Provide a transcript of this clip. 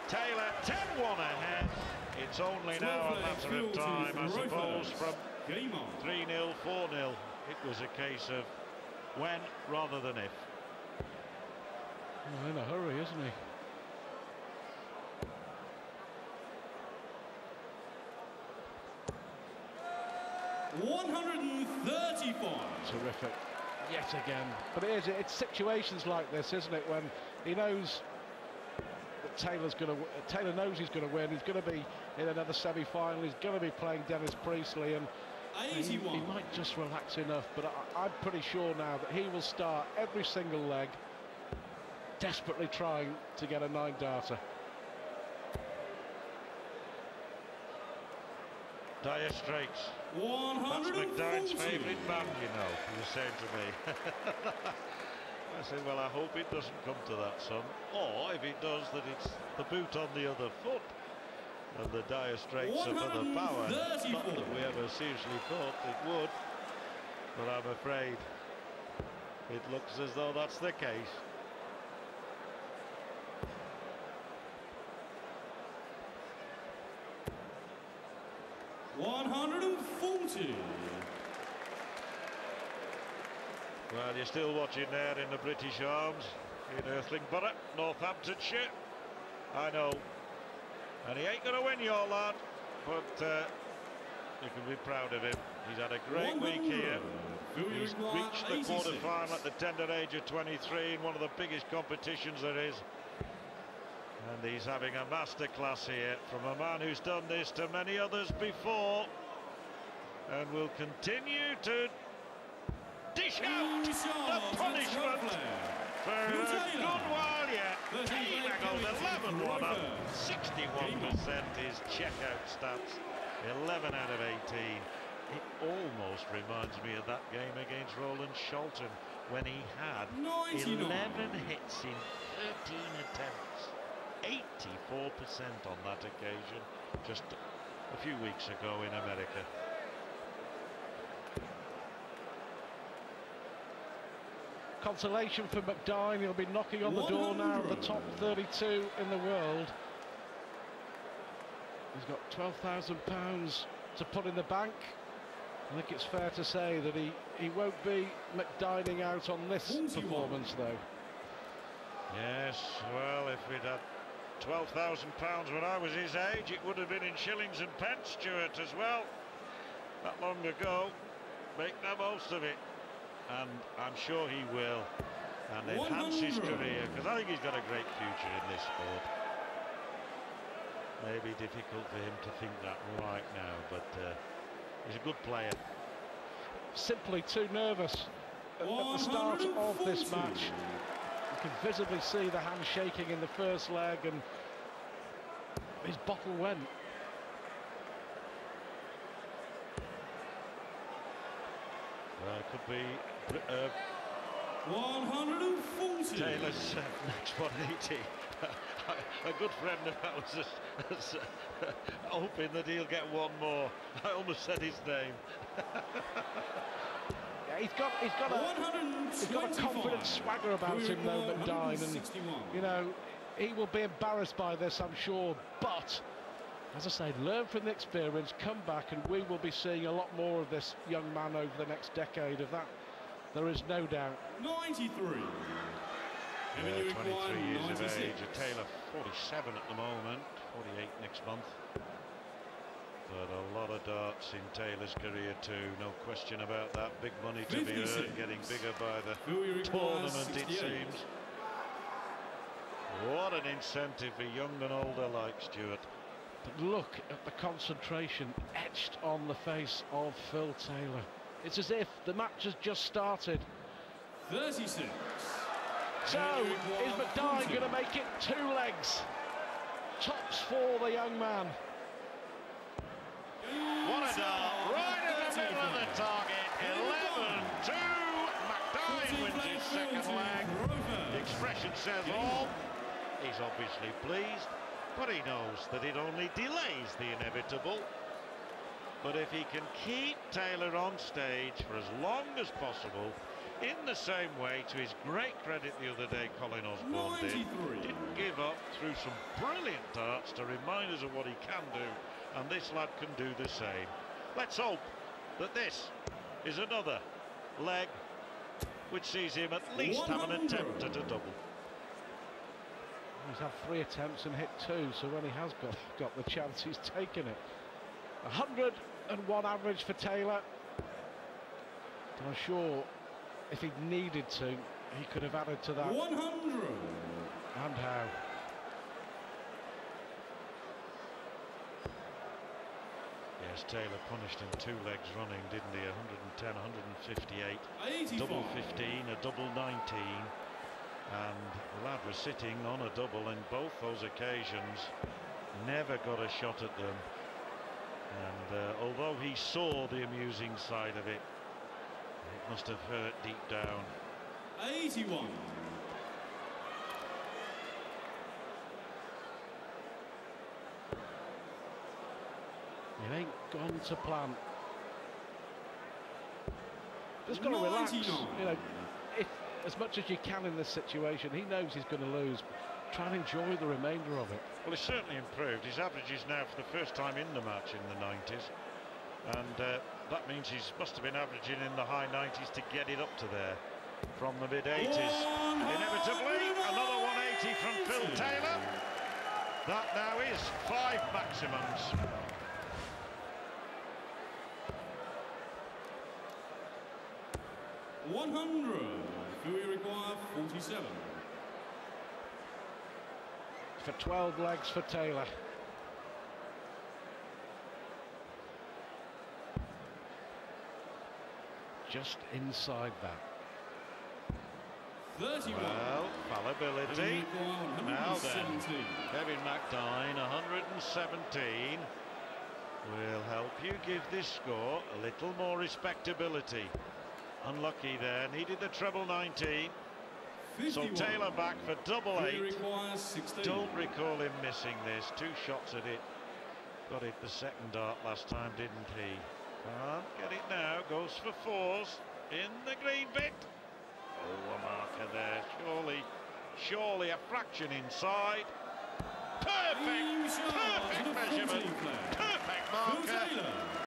Taylor 10-1 ahead. It's only now a matter of time, I suppose, from 3-0, 4-0. It was a case of when rather than if. Oh, in a hurry, isn't he? $135. Terrific, yet again. But it's situations like this, isn't it, when he knows that Taylor knows he's going to win. He's going to be in another semi-final. He's going to be playing Dennis Priestley, and he might just relax enough. But I'm pretty sure now that he will start every single leg, desperately trying to get a 9-darter. Dire Straits. That's McDine's favourite band, you know, he was saying to me. I said, well, I hope it doesn't come to that, son. Or, if it does, that it's the boot on the other foot. And the Dire Straits are for the power. Not that we ever seriously thought it would. But I'm afraid it looks as though that's the case. $140. Well, you're still watching there in the British Arms in Earthlingborough, Northamptonshire. I know. And he ain't going to win, your lad, but you can be proud of him. He's had a great week here. He's reached the quarter-final at the tender age of 23 in one of the biggest competitions there is. And he's having a masterclass here from a man who's done this to many others before and will continue to dish out the punishment for a good while yet. Taylor goes 11-1 up, 61% his checkout stats, 11 out of 18. It almost reminds me of that game against Roland Shelton when he had 11 hits in 13 attempts. 84% on that occasion, just a few weeks ago in America. Consolation for McDine. He'll be knocking on the door now of the top 32 in the world. He's got £12,000 to put in the bank. I think it's fair to say that he won't be McDining out on this performance, though. Yes, well, if we'd had £12,000 when I was his age, it would have been in shillings and pence, Stuart, as well. That long ago. Make the most of it. And I'm sure he will. And enhance his career, because I think he's got a great future in this sport. Maybe difficult for him to think that right now, but he's a good player. Simply too nervous at the start of this match. You can visibly see the hand shaking in the first leg, and his bottle went. Well, it could be 140. Taylor's next 180. A good friend of ours is hoping that he'll get one more. I almost said his name. Yeah, he's got a confident swagger about him, though, McDine, and you know he will be embarrassed by this, I'm sure. But as I say, learn from the experience, come back, and we will be seeing a lot more of this young man over the next decade. Of that, there is no doubt. 93. 23 years of age. Taylor 47 at the moment, 48 next month. But a lot of darts in Taylor's career too, no question about that. Big money to be earned, getting bigger by the tournament, it seems. What an incentive for young and old alike, Stuart. But look at the concentration etched on the face of Phil Taylor. It's as if the match has just started. 36. So, is McDine going to make it 2 legs? Tops for the young man. What a dart, right in the middle of the target, 11-2, McDine wins his second leg. The expression says all. He's obviously pleased, but he knows that it only delays the inevitable. But if he can keep Taylor on stage for as long as possible, in the same way, to his great credit the other day, Colin Osborne didn't give up threw some brilliant darts to remind us of what he can do, and this lad can do the same. Let's hope that this is another leg which sees him at least have an attempt at a double. He's had 3 attempts and hit 2, so when he has got the chance, he's taken it. 101 average for Taylor. I'm sure if he'd needed to, he could have added to that. 100. And how? Yes, Taylor punished him 2 legs running, didn't he? 110, 158, 85. double 15, a double 19. And the lad was sitting on a double in both those occasions, never got a shot at them. And although he saw the amusing side of it, it must have hurt deep down. 81. It ain't gone to plan. Just got to relax. 99. You know, as much as you can in this situation, he knows he's going to lose. Try and enjoy the remainder of it. Well, he's certainly improved. His average is now for the first time in the match in the 90s, and that means he must have been averaging in the high 90s to get it up to there from the mid 80s. Inevitably, another 180 from Phil Taylor. That now is 5 maximums. We require 47. For 12 legs for Taylor. Just inside that. 31. Well, fallibility. Now then, 117. Kevin McDine, 117, will help you give this score a little more respectability. Unlucky there, needed the treble 19. 51. So Taylor back for double 8. He requires 16. Don't recall him missing this. 2 shots at it. Got it the second dart last time, didn't he? Can't get it now. Goes for 4s in the green bit. Oh, a marker there. Surely a fraction inside. Perfect. Perfect measurement. Perfect marker.